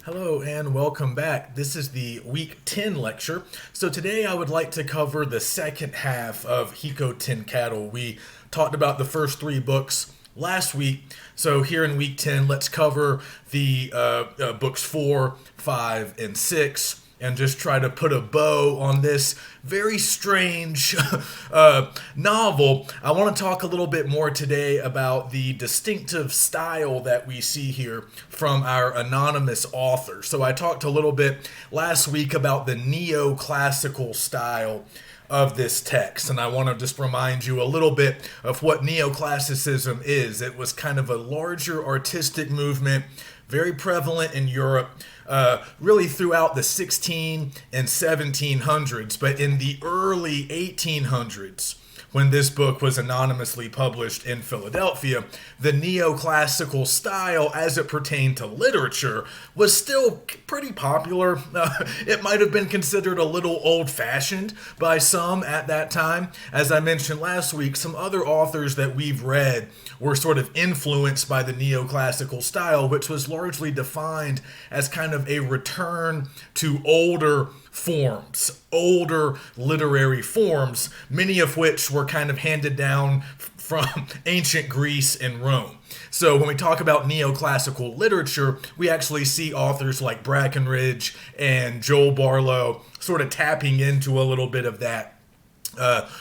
Hello and welcome back. This is the week 10 lecture. So today I would like to cover the second half of Hiko Tenkattle. We talked about the first three books last week. So here in week 10, let's cover the books 4, 5, and 6 and just try to put a bow on this very strange novel. I want to talk a little bit more today about the distinctive style that we see here from our anonymous author. So I talked a little bit last week about the neoclassical style of this text, and I want to just remind you a little bit of what neoclassicism is. It was kind of a larger artistic movement, very prevalent in Europe, really throughout the 16 and 1700s, but in the early 1800s, when this book was anonymously published in Philadelphia, the neoclassical style as it pertained to literature was still pretty popular. It might have been considered a little old-fashioned by some at that time. As I mentioned last week, some other authors that we've read were sort of influenced by the neoclassical style, which was largely defined as kind of a return to older forms, older literary forms, many of which were kind of handed down from ancient Greece and Rome. So when we talk about neoclassical literature, we actually see authors like Brackenridge and Joel Barlow sort of tapping into a little bit of that.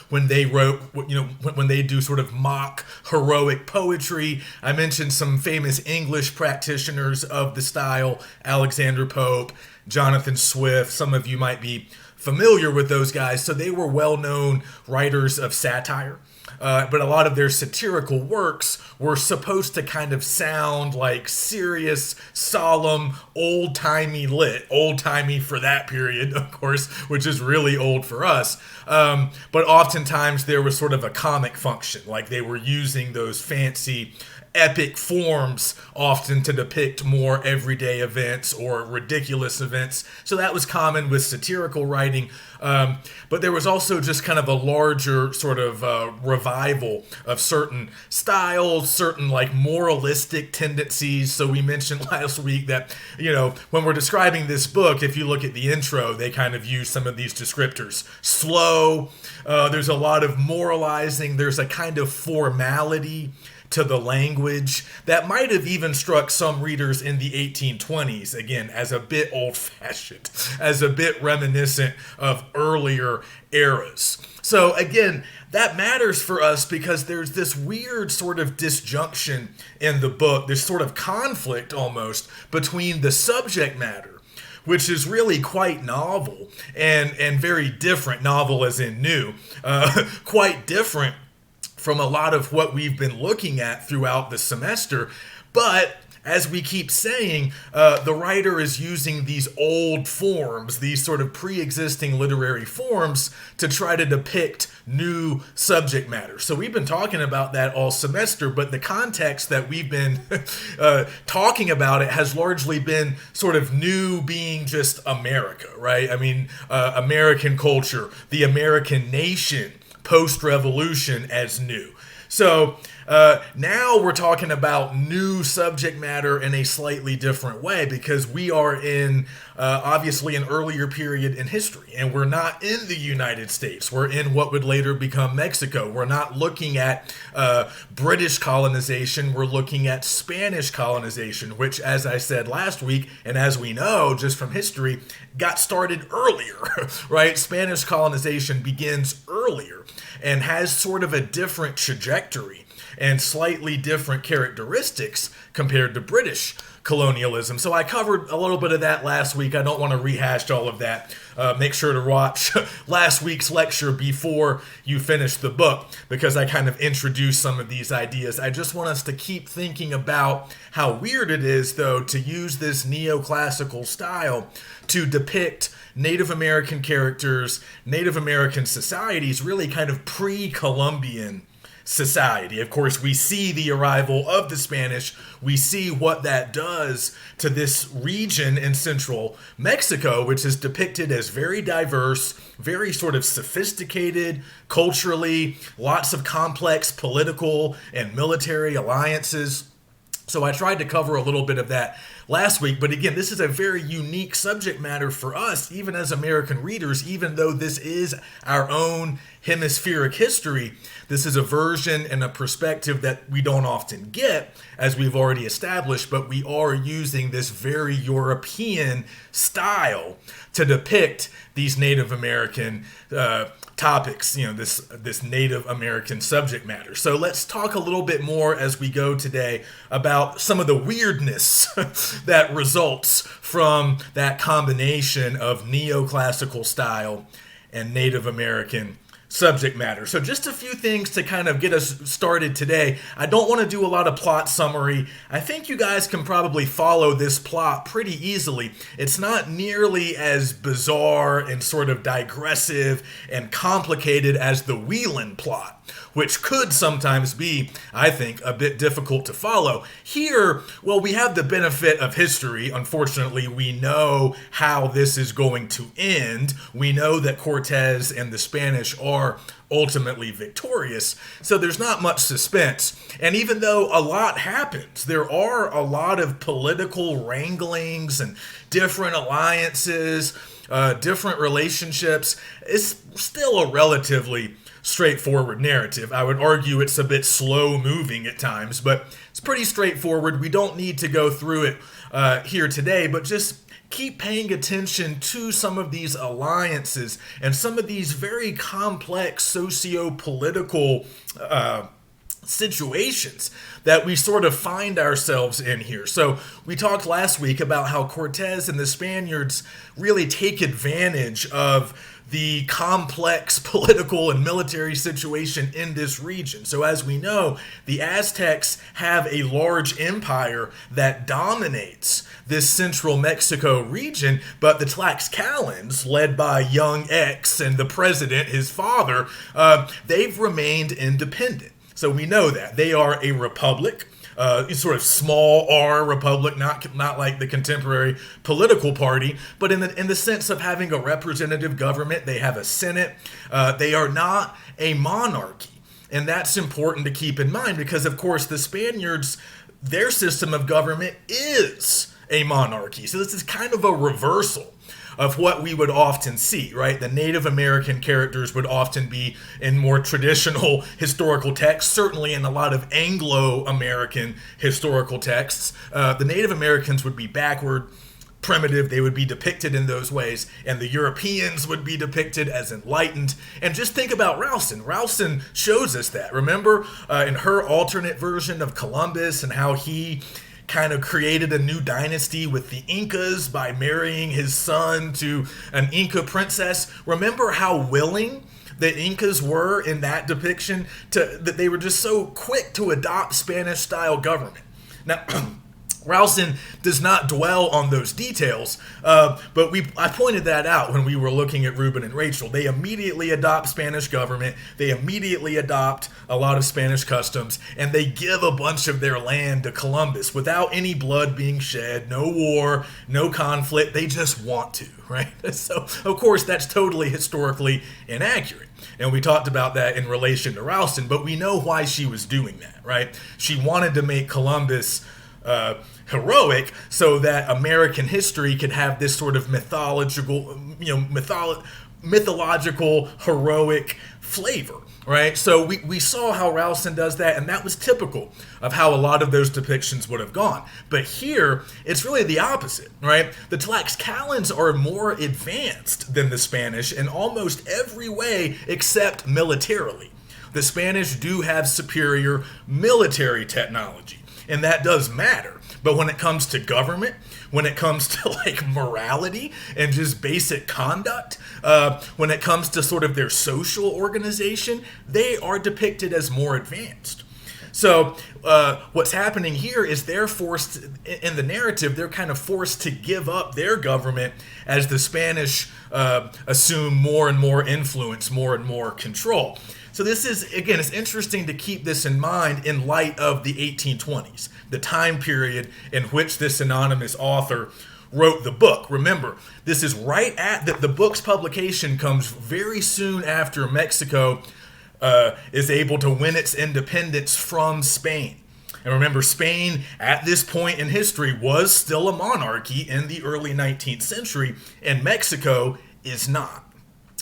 When they wrote, when they do sort of mock heroic poetry. I mentioned some famous English practitioners of the style, Alexander Pope, Jonathan Swift. Some of you might be familiar with those guys. So they were well-known writers of satire. But a lot of their satirical works were supposed to kind of sound like serious, solemn, old-timey lit. Old-timey for that period, of course, which is really old for us. But oftentimes there was sort of a comic function, like they were using those fancy epic forms often to depict more everyday events or ridiculous events. So that was common with satirical writing. But there was also just kind of a larger sort of revival of certain styles, certain like moralistic tendencies. So we mentioned last week that, when we're describing this book, if you look at the intro, they kind of use some of these descriptors. Slow, there's a lot of moralizing, there's a kind of formality to the language that might have even struck some readers in the 1820s, again, as a bit old-fashioned, as a bit reminiscent of earlier eras. So again, that matters for us because there's this weird sort of disjunction in the book, this sort of conflict almost between the subject matter, which is really quite novel and very different, novel as in new, quite different from a lot of what we've been looking at throughout the semester. But as we keep saying, the writer is using these old forms, these sort of pre-existing literary forms to try to depict new subject matter. So we've been talking about that all semester, but the context that we've been talking about it has largely been sort of new being just America, right? I mean, American culture, the American nation, post-revolution as new. So now we're talking about new subject matter in a slightly different way because we are in obviously an earlier period in history, and we're not in the United States. We're in what would later become Mexico. We're not looking at British colonization. We're looking at Spanish colonization, which, as I said last week, and as we know just from history, got started earlier, right? Spanish colonization begins earlier and has sort of a different trajectory and slightly different characteristics compared to British colonialism. So I covered a little bit of that last week. I don't want to rehash all of that. Make sure to watch last week's lecture before you finish the book because I kind of introduced some of these ideas. I just want us to keep thinking about how weird it is, though, to use this neoclassical style to depict Native American characters, Native American societies, really kind of pre-Columbian society. Of course, we see the arrival of the Spanish. We see what that does to this region in central Mexico, which is depicted as very diverse, very sort of sophisticated culturally, lots of complex political and military alliances. So I tried to cover a little bit of that last week. But again, this is a very unique subject matter for us, even as American readers, even though this is our own hemispheric history. This is a version and a perspective that we don't often get, as we've already established, but we are using this very European style to depict these Native American topics, this Native American subject matter. So let's talk a little bit more as we go today about some of the weirdness that results from that combination of neoclassical style and Native American subject matter. So just a few things to kind of get us started today. I don't want to do a lot of plot summary. I think you guys can probably follow this plot pretty easily. It's not nearly as bizarre and sort of digressive and complicated as the Whelan plot, which could sometimes be, I think, a bit difficult to follow. Here, well, we have the benefit of history. Unfortunately, we know how this is going to end. We know that Cortez and the Spanish are ultimately victorious, so there's not much suspense. And even though a lot happens, there are a lot of political wranglings and different alliances, different relationships. It's still a relatively straightforward narrative. I would argue it's a bit slow moving at times, but it's pretty straightforward. We don't need to go through it here today, but just keep paying attention to some of these alliances and some of these very complex socio-political situations that we sort of find ourselves in here. So we talked last week about how Cortez and the Spaniards really take advantage of the complex political and military situation in this region. So as we know, the Aztecs have a large empire that dominates this central Mexico region, but the Tlaxcalans, led by young X and the president, his father, they've remained independent. So we know that. They are a republic. Sort of small R republic, not like the contemporary political party, but in the sense of having a representative government. They have a senate. They are not a monarchy, and that's important to keep in mind because, of course, the Spaniards, their system of government is a monarchy. So this is kind of a reversal of what we would often see, right? The Native American characters would often be in more traditional historical texts, certainly in a lot of Anglo-American historical texts. The Native Americans would be backward, primitive, they would be depicted in those ways, and the Europeans would be depicted as enlightened. And just think about Ralston. Ralston shows us that. Remember in her alternate version of Columbus and how he kind of created a new dynasty with the Incas by marrying his son to an Inca princess. Remember how willing the Incas were in that depiction, that they were just so quick to adopt Spanish-style government. Now, Ralston does not dwell on those details, but I pointed that out when we were looking at Reuben and Rachel. They immediately adopt Spanish government, they immediately adopt a lot of Spanish customs, and they give a bunch of their land to Columbus without any blood being shed, no war, no conflict. They just want to, right? So, of course, that's totally historically inaccurate. And we talked about that in relation to Ralston, but we know why she was doing that, right? She wanted to make Columbus heroic so that American history could have this sort of mythological heroic flavor, right? So we saw how Ralston does that, and that was typical of how a lot of those depictions would have gone. But here, it's really the opposite, right? The Tlaxcalans are more advanced than the Spanish in almost every way except militarily. The Spanish do have superior military technology, and that does matter. But when it comes to government, when it comes to like morality and just basic conduct, when it comes to sort of their social organization, they are depicted as more advanced. So what's happening here is they're forced, in the narrative, they're kind of forced to give up their government as the Spanish assume more and more influence, more and more control. So this is, again, it's interesting to keep this in mind in light of the 1820s, the time period in which this anonymous author wrote the book. Remember, this is right at the book's publication comes very soon after Mexico is able to win its independence from Spain. And remember, Spain at this point in history was still a monarchy in the early 19th century, and Mexico is not.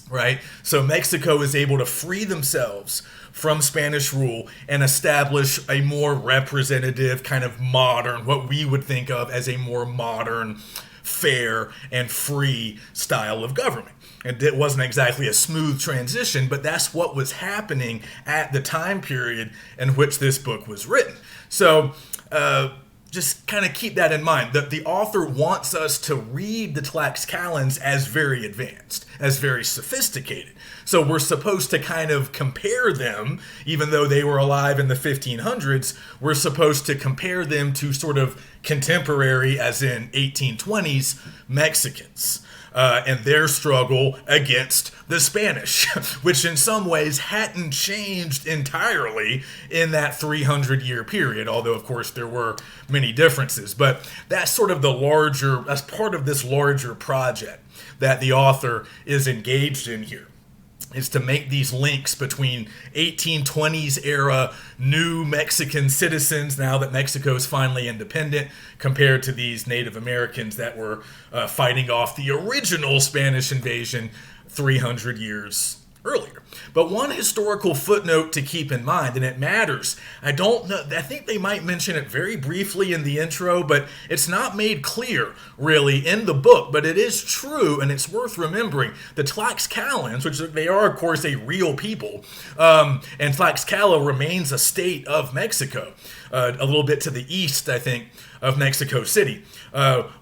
Right? So Mexico is able to free themselves from Spanish rule and establish a more representative, kind of modern, what we would think of as a more modern, fair, and free style of government. And it wasn't exactly a smooth transition, but that's what was happening at the time period in which this book was written. So, just kind of keep that in mind, that the author wants us to read the Tlaxcalans as very advanced, as very sophisticated. So we're supposed to kind of compare them, even though they were alive in the 1500s, we're supposed to compare them to sort of contemporary, as in 1820s, Mexicans. And their struggle against the Spanish, which in some ways hadn't changed entirely in that 300-year period, although, of course, there were many differences. But that's sort of that's part of this larger project that the author is engaged in here, is to make these links between 1820s era new Mexican citizens, now that Mexico is finally independent, compared to these Native Americans that were fighting off the original Spanish invasion 300 years earlier. But one historical footnote to keep in mind, and it matters, I think they might mention it very briefly in the intro, but it's not made clear really in the book, but it is true, and it's worth remembering. The Tlaxcalans, which they are of course a real people, and Tlaxcala remains a state of Mexico, a little bit to the east, I think, of Mexico City.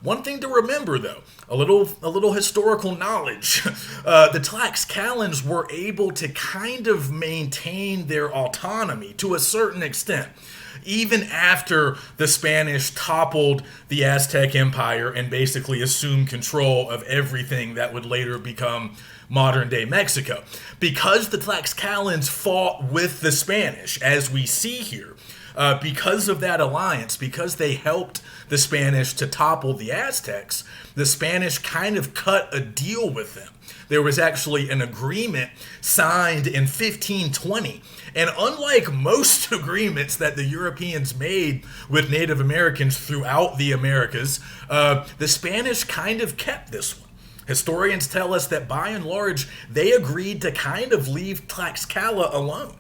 One thing to remember, though, a little historical knowledge. The Tlaxcalans were able to kind of maintain their autonomy to a certain extent, even after the Spanish toppled the Aztec Empire and basically assumed control of everything that would later become modern-day Mexico. Because the Tlaxcalans fought with the Spanish, as we see here, because of that alliance, because they helped the Spanish to topple the Aztecs, the Spanish kind of cut a deal with them. There was actually an agreement signed in 1520. And unlike most agreements that the Europeans made with Native Americans throughout the Americas, the Spanish kind of kept this one. Historians tell us that by and large, they agreed to kind of leave Tlaxcala alone.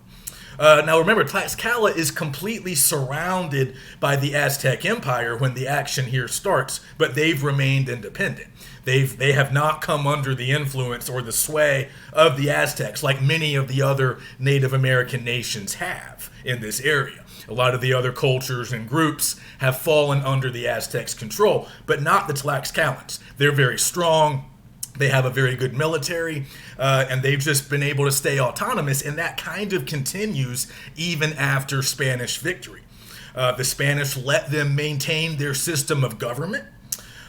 Now remember, Tlaxcala is completely surrounded by the Aztec Empire when the action here starts, but they've remained independent. They have not come under the influence or the sway of the Aztecs like many of the other Native American nations have in this area. A lot of the other cultures and groups have fallen under the Aztecs' control, but not the Tlaxcalans. They're very strong. They have a very good military, and they've just been able to stay autonomous, and that kind of continues even after Spanish victory. The Spanish let them maintain their system of government.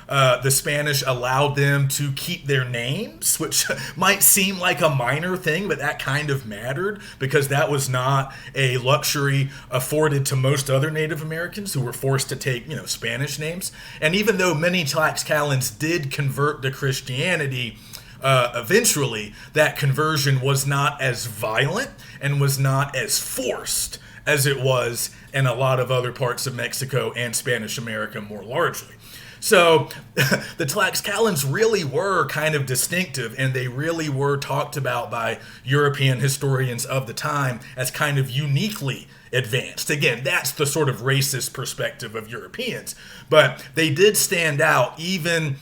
The Spanish allowed them to keep their names, which might seem like a minor thing, but that kind of mattered because that was not a luxury afforded to most other Native Americans who were forced to take, Spanish names. And even though many Tlaxcalans did convert to Christianity, eventually that conversion was not as violent and was not as forced as it was in a lot of other parts of Mexico and Spanish America more largely. So the Tlaxcalans really were kind of distinctive, and they really were talked about by European historians of the time as kind of uniquely advanced. Again, that's the sort of racist perspective of Europeans, but they did stand out even,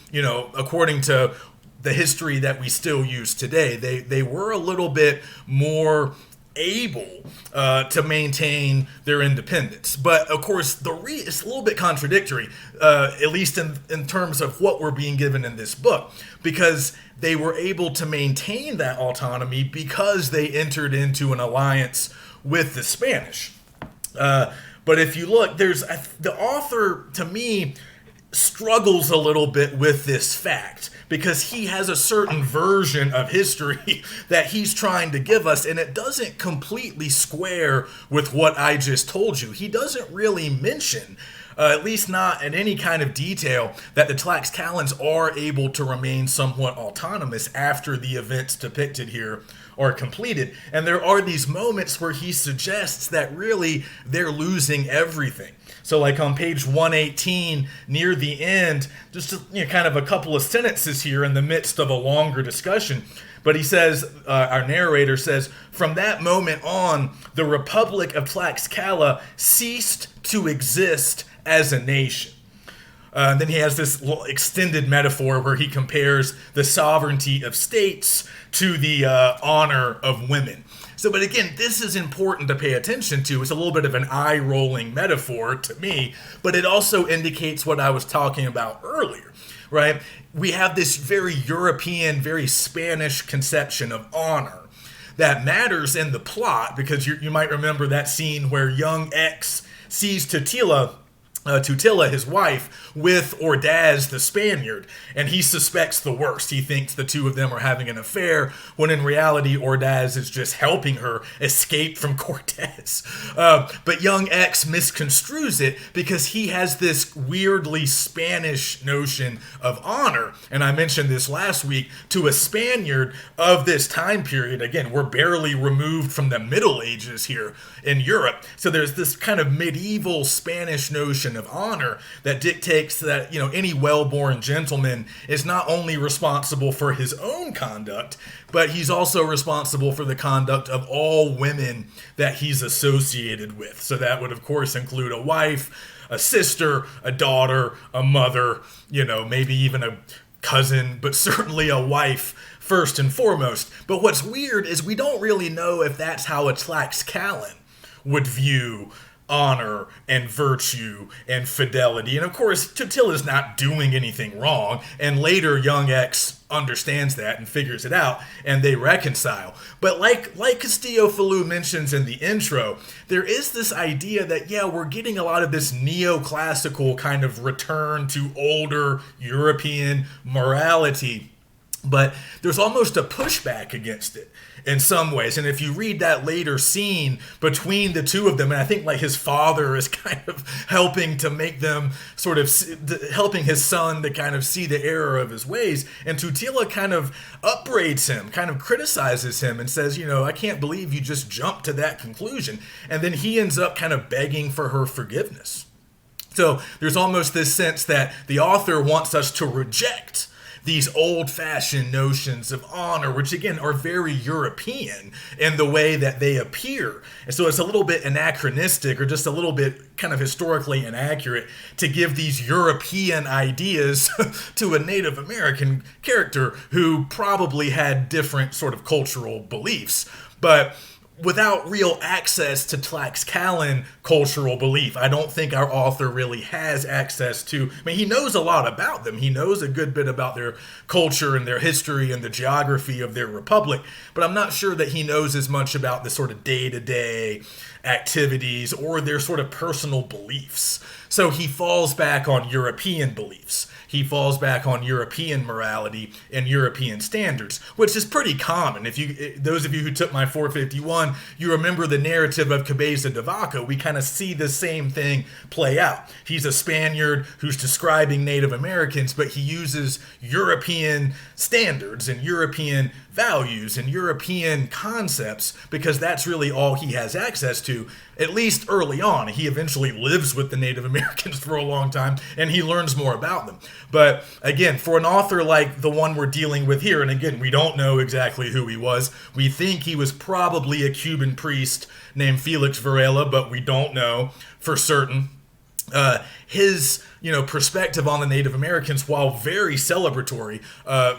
according to the history that we still use today. They were a little bit more able to maintain their independence. But of course, it's a little bit contradictory, at least in terms of what we're being given in this book, because they were able to maintain that autonomy because they entered into an alliance with the Spanish. But if you look, the author, to me, struggles a little bit with this fact because he has a certain version of history that he's trying to give us, and it doesn't completely square with what I just told you. He doesn't really mention at least not in any kind of detail, that the Tlaxcalans are able to remain somewhat autonomous after the events depicted here are completed. And there are these moments where he suggests that really they're losing everything. So like on page 118, near the end, just kind of a couple of sentences here in the midst of a longer discussion. But he says, our narrator says, from that moment on, the Republic of Tlaxcala ceased to exist as a nation. Then he has this extended metaphor where he compares the sovereignty of states to the honor of women. So, but again, this is important to pay attention to. It's a little bit of an eye-rolling metaphor to me, but it also indicates what I was talking about earlier, right? We have this very European, very Spanish conception of honor that matters in the plot, because you might remember that scene where young X sees Totila, his wife, with Ordaz the Spaniard, and he suspects the worst. He thinks the two of them are having an affair, when in reality Ordaz is just helping her escape from Cortez. But young X misconstrues it because he has this weirdly Spanish notion of honor, and I mentioned this last week, to a Spaniard of this time period. Again, we're barely removed from the Middle Ages here in Europe, so there's this kind of medieval Spanish notion of honor that dictates that, any well-born gentleman is not only responsible for his own conduct, but he's also responsible for the conduct of all women that he's associated with. So that would, of course, include a wife, a sister, a daughter, a mother, maybe even a cousin, but certainly a wife first and foremost. But what's weird is we don't really know if that's how a Tlaxcalan would view honor and virtue and fidelity. And of course, Totila's not doing anything wrong, and later young X understands that and figures it out, and they reconcile. But like Castillo-Falou mentions in the intro, there is this idea that, we're getting a lot of this neoclassical kind of return to older European morality, but there's almost a pushback against it in some ways. And if you read that later scene between the two of them, and I think like his father is kind of helping to make them sort of, helping his son to kind of see the error of his ways, and Totila kind of upbraids him, kind of criticizes him and says, I can't believe you just jumped to that conclusion. And then he ends up kind of begging for her forgiveness. So there's almost this sense that the author wants us to reject these old-fashioned notions of honor, which again are very European in the way that they appear. And so it's a little bit anachronistic, or just a little bit kind of historically inaccurate, to give these European ideas to a Native American character who probably had different sort of cultural beliefs. But without real access to Tlaxcalan cultural belief, I don't think our author really has access to. He knows a lot about them. He knows a good bit about their culture and their history and the geography of their republic, but I'm not sure that he knows as much about the sort of day-to-day activities or their sort of personal beliefs. So he falls back on European beliefs. He falls back on European morality and European standards, which is pretty common. Those of you who took my 451, you remember the narrative of Cabeza de Vaca. We kind of see the same thing play out. He's a Spaniard who's describing Native Americans, but he uses European standards and European values and European concepts because that's really all he has access to, at least early on. He eventually lives with the Native Americans for a long time, and he learns more about them. But again, for an author like the one we're dealing with here, and again, we don't know exactly who he was. We think he was probably a Cuban priest named Felix Varela, but we don't know for certain. His perspective on the Native Americans, while very celebratory,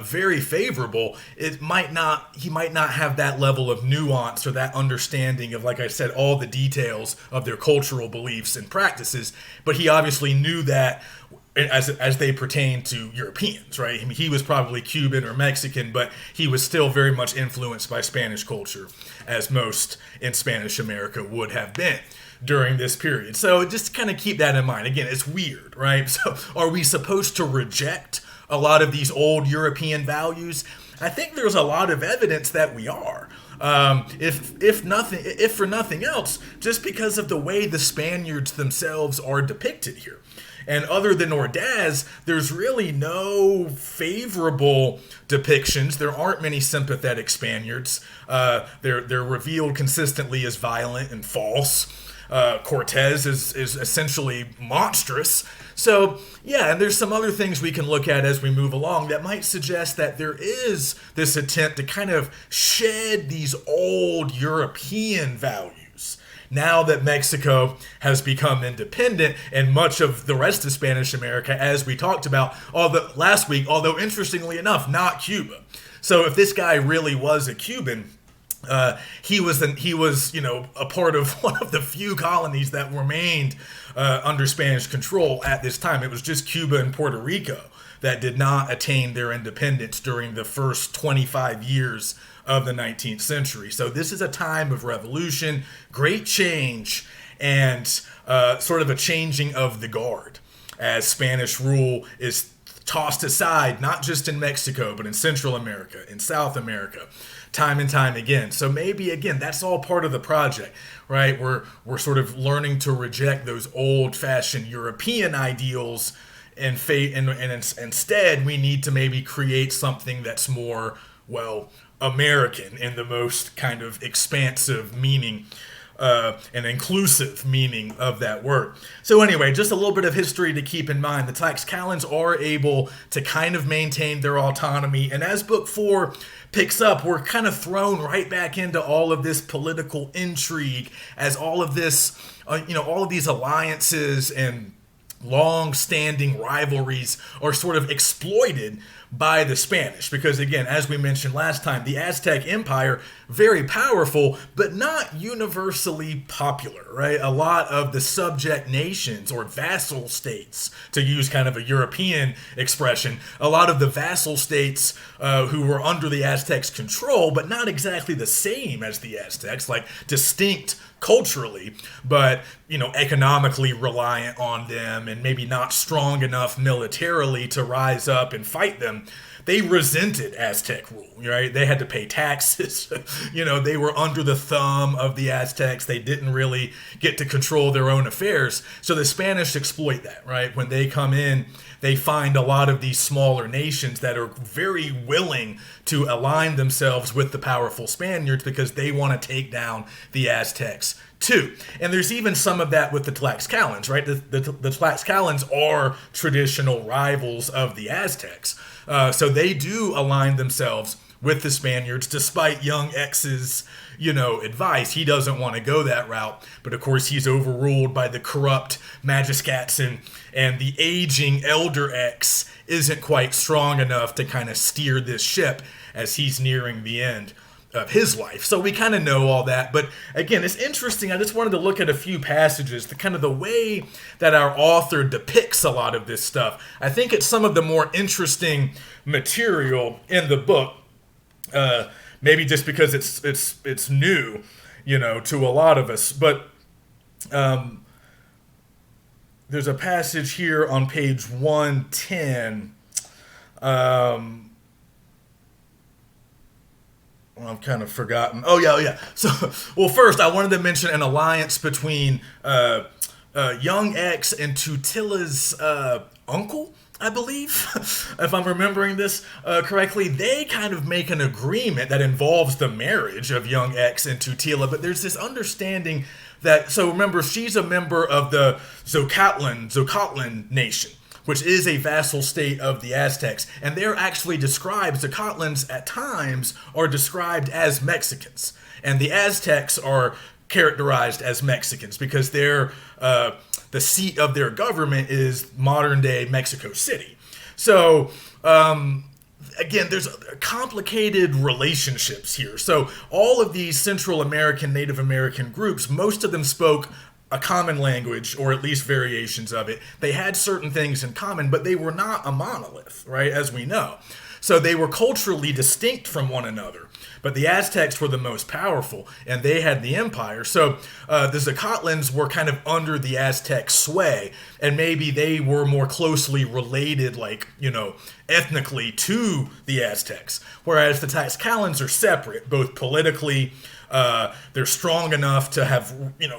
very favorable, he might not have that level of nuance or that understanding of, like I said, all the details of their cultural beliefs and practices. But he obviously knew that as they pertain to Europeans, right? He was probably Cuban or Mexican, but he was still very much influenced by Spanish culture, as most in Spanish America would have been during this period. So just kind of keep that in mind. Again, it's weird, right? So are we supposed to reject a lot of these old European values? I think there's a lot of evidence that we are. If for nothing else, just because of the way the Spaniards themselves are depicted here. And other than Ordaz, there's really no favorable depictions. There aren't many sympathetic Spaniards. They're revealed consistently as violent and false. Cortez is essentially monstrous. So, yeah, and there's some other things we can look at as we move along that might suggest that there is this attempt to kind of shed these old European values. Now that Mexico has become independent and much of the rest of Spanish America, as we talked about last week, although interestingly enough, not Cuba. So if this guy really was a Cuban, he was a part of one of the few colonies that remained under Spanish control at this time. It was just Cuba and Puerto Rico that did not attain their independence during the first 25 years of the 19th century. So this is a time of revolution, great change, and sort of a changing of the guard as Spanish rule is tossed aside, not just in Mexico, but in Central America, in South America, time and time again. So maybe, again, that's all part of the project, right? We're sort of learning to reject those old-fashioned European ideals and instead we need to maybe create something that's more, well, American in the most kind of expansive meaning and inclusive meaning of that word. So anyway, just a little bit of history to keep in mind. The Tlaxcalans are able to kind of maintain their autonomy, and as Book 4 picks up, we're kind of thrown right back into all of this political intrigue as all of this, all of these alliances and long-standing rivalries are sort of exploited by the Spanish. Because again, as we mentioned last time, the Aztec Empire, very powerful, but not universally popular, right? A lot of the subject nations or vassal states, to use kind of a European expression, a lot of the vassal states who were under the Aztecs' control, but not exactly the same as the Aztecs, like distinct culturally, but economically reliant on them and maybe not strong enough militarily to rise up and fight them. They resented Aztec rule, right? They had to pay taxes. They were under the thumb of the Aztecs. They didn't really get to control their own affairs. So the Spanish exploit that, right? When they come in, they find a lot of these smaller nations that are very willing to align themselves with the powerful Spaniards because they want to take down the Aztecs too. And there's even some of that with the Tlaxcalans, right? The Tlaxcalans are traditional rivals of the Aztecs. So they do align themselves with the Spaniards, despite young X's, advice. He doesn't want to go that route, but of course he's overruled by the corrupt Magiscats, and the aging elder X isn't quite strong enough to kind of steer this ship as he's nearing the end of his life. So we kind of know all that, but again, it's interesting. I just wanted to look at a few passages, the way that our author depicts a lot of this stuff. I think it's some of the more interesting material in the book. Maybe just because it's new, to a lot of us. But there's a passage here on page 110. I've kind of forgotten. Oh, yeah. So, well, first, I wanted to mention an alliance between young X and Tutilla's uncle, I believe, if I'm remembering this correctly. They kind of make an agreement that involves the marriage of young X and Tutilla, but there's this understanding that, so remember, she's a member of the Zocatlan nation, which is a vassal state of the Aztecs, and they're actually described, Zocatlans at times are described as Mexicans, and the Aztecs are characterized as Mexicans because they're the seat of their government is modern-day Mexico City. So, again, there's complicated relationships here. So all of these Central American, Native American groups, most of them spoke a common language, or at least variations of it. They had certain things in common, but they were not a monolith, right, as we know. So they were culturally distinct from one another. But the Aztecs were the most powerful, and they had the empire. So the Zacatlans were kind of under the Aztec sway, and maybe they were more closely related, like, ethnically to the Aztecs. Whereas the Tlaxcalans are separate, both politically. They're strong enough to have,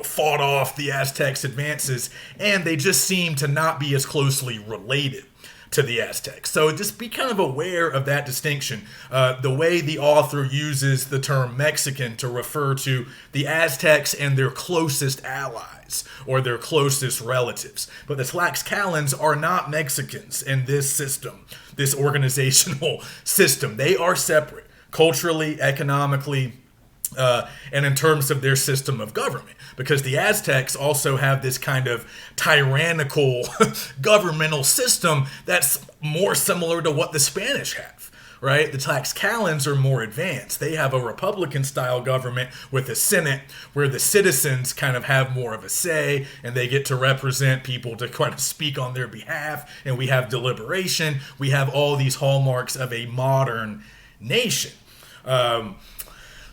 fought off the Aztecs' advances, and they just seem to not be as closely related to the Aztecs. So just be kind of aware of that distinction. The way the author uses the term Mexican to refer to the Aztecs and their closest allies or their closest relatives. But the Tlaxcalans are not Mexicans in this system, this organizational system. They are separate culturally, economically, and in terms of their system of government, because the Aztecs also have this kind of tyrannical governmental system that's more similar to what the Spanish have, right? The Tlaxcalans are more advanced. They have a republican-style government with a senate where the citizens kind of have more of a say, and they get to represent people to kind of speak on their behalf, and we have deliberation. We have all these hallmarks of a modern nation.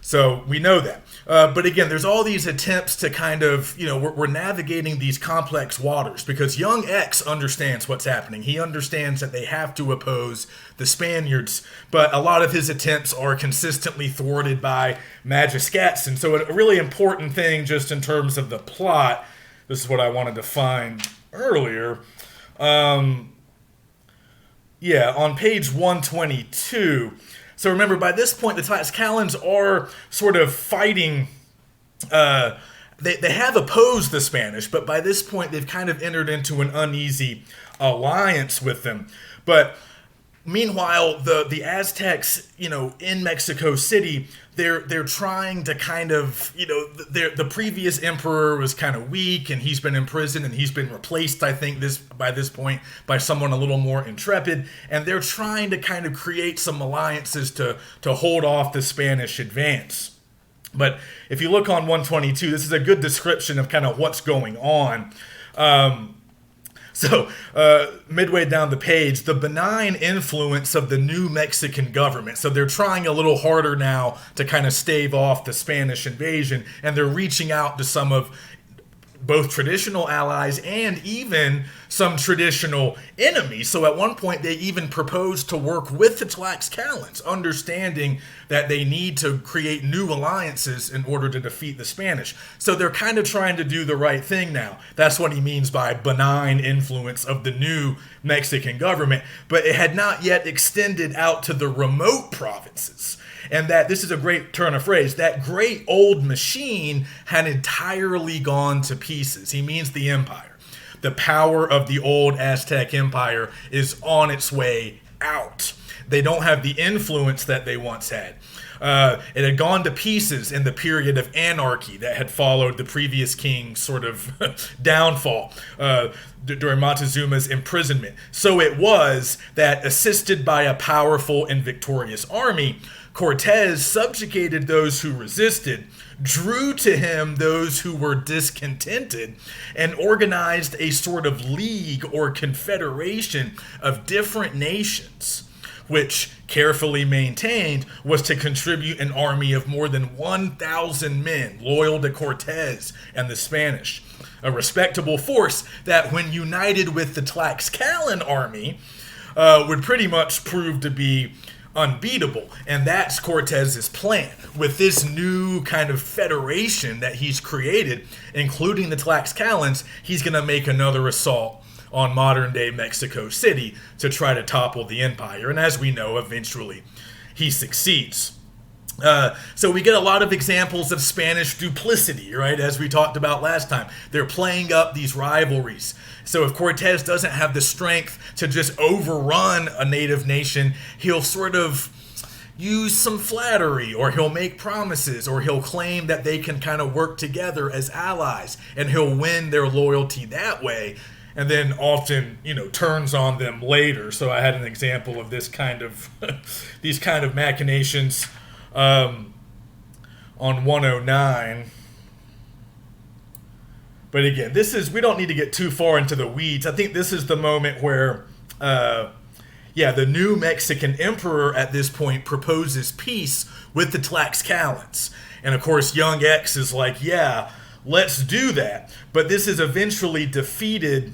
So we know that. But again, there's all these attempts to kind of, we're navigating these complex waters because young X understands what's happening. He understands that they have to oppose the Spaniards, but a lot of his attempts are consistently thwarted by Magiscats. And so a really important thing just in terms of the plot, this is what I wanted to find earlier. On page 122, so remember, by this point, the Tlaxcalans are sort of fighting. They have opposed the Spanish, but by this point, they've kind of entered into an uneasy alliance with them. But meanwhile, the Aztecs, in Mexico City, they're trying to kind of, the previous emperor was kind of weak, and he's been imprisoned, and he's been replaced, I think, by this point, by someone a little more intrepid, and they're trying to kind of create some alliances to hold off the Spanish advance. But if you look on 122, this is a good description of kind of what's going on. So, midway down the page, the benign influence of the new Mexican government. So they're trying a little harder now to kind of stave off the Spanish invasion, and they're reaching out to some of both traditional allies and even some traditional enemies. So at one point, they even proposed to work with the Tlaxcalans, understanding that they need to create new alliances in order to defeat the Spanish. So they're kind of trying to do the right thing now. That's what he means by benign influence of the new Mexican government. But it had not yet extended out to the remote provinces. And that, this is a great turn of phrase, that great old machine had entirely gone to pieces. He means the empire. The power of the old Aztec empire is on its way out. They don't have the influence that they once had. It had gone to pieces in the period of anarchy that had followed the previous king's sort of downfall during Montezuma's imprisonment. So it was that, assisted by a powerful and victorious army, Cortez subjugated those who resisted, drew to him those who were discontented, and organized a sort of league or confederation of different nations, which, carefully maintained, was to contribute an army of more than 1,000 men loyal to Cortez and the Spanish. A respectable force that, when united with the Tlaxcalan army, would pretty much prove to be unbeatable. And that's Cortez's plan. With this new kind of federation that he's created, including the Tlaxcalans, he's going to make another assault on modern-day Mexico City to try to topple the empire. And as we know, eventually he succeeds. So we get a lot of examples of Spanish duplicity, right? As we talked about last time. They're playing up these rivalries. So if Cortez doesn't have the strength to just overrun a native nation, he'll sort of use some flattery, or he'll make promises, or he'll claim that they can kind of work together as allies, and he'll win their loyalty that way, and then often, turns on them later. So I had an example of this kind of these kind of machinations on 109. But again, we don't need to get too far into the weeds. I think this is the moment where, yeah, the new Mexican emperor at this point proposes peace with the Tlaxcalans. And of course, young X is like, yeah, let's do that. But this is eventually defeated,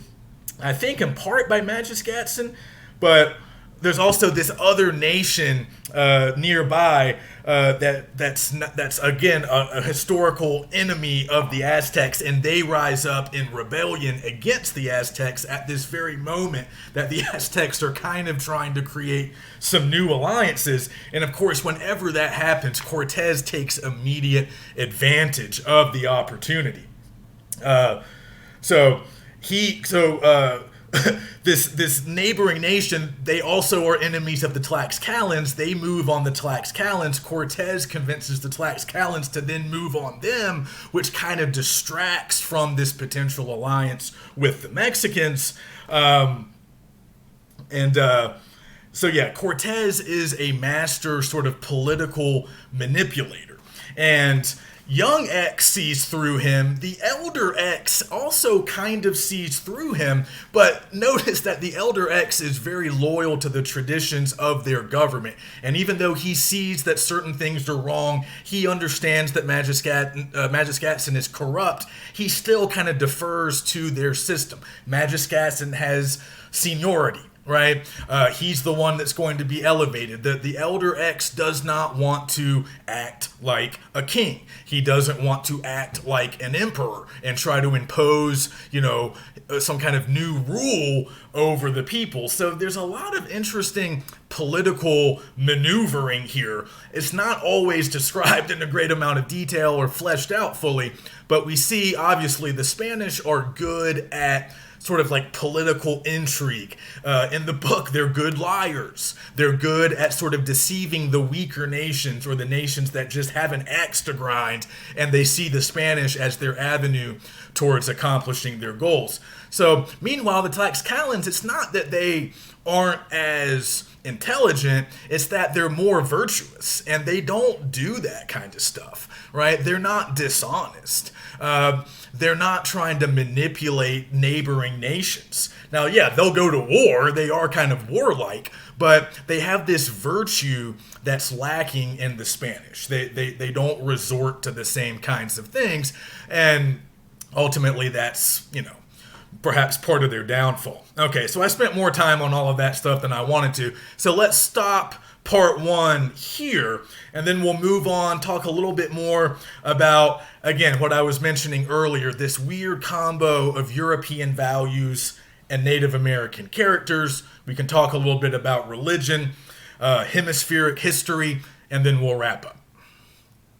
I think in part by Magiscatson, but there's also this other nation nearby that's again a historical enemy of the Aztecs, and they rise up in rebellion against the Aztecs at this very moment that the Aztecs are kind of trying to create some new alliances. And of course, whenever that happens, Cortez takes immediate advantage of the opportunity. So this neighboring nation, they also are enemies of the Tlaxcalans. They move on the Tlaxcalans. Cortez convinces the Tlaxcalans to then move on them, which kind of distracts from this potential alliance with the Mexicans. So yeah, Cortez is a master sort of political manipulator. And young X sees through him. The elder X also kind of sees through him, but notice that the elder X is very loyal to the traditions of their government. And even though he sees that certain things are wrong, he understands that Magiscatson is corrupt, he still kind of defers to their system. Magiscatson has seniority, right? He's the one that's going to be elevated. The elder X does not want to act like a king. He doesn't want to act like an emperor and try to impose, some kind of new rule over the people. So there's a lot of interesting political maneuvering here. It's not always described in a great amount of detail or fleshed out fully, but we see obviously the Spanish are good at sort of like political intrigue. In the book, they're good liars. They're good at sort of deceiving the weaker nations or the nations that just have an axe to grind, and they see the Spanish as their avenue towards accomplishing their goals. So meanwhile, the Tlaxcalans, it's not that they aren't as intelligent, it's that they're more virtuous, and they don't do that kind of stuff, right? They're not dishonest. They're not trying to manipulate neighboring nations. Now, yeah, they'll go to war. They are kind of warlike, but they have this virtue that's lacking in the Spanish. They don't resort to the same kinds of things, and ultimately that's, perhaps part of their downfall. Okay, so I spent more time on all of that stuff than I wanted to. So let's stop part one here, and then we'll move on, talk a little bit more about, again, what I was mentioning earlier, this weird combo of European values and Native American characters. We can talk a little bit about religion, hemispheric history, and then we'll wrap up.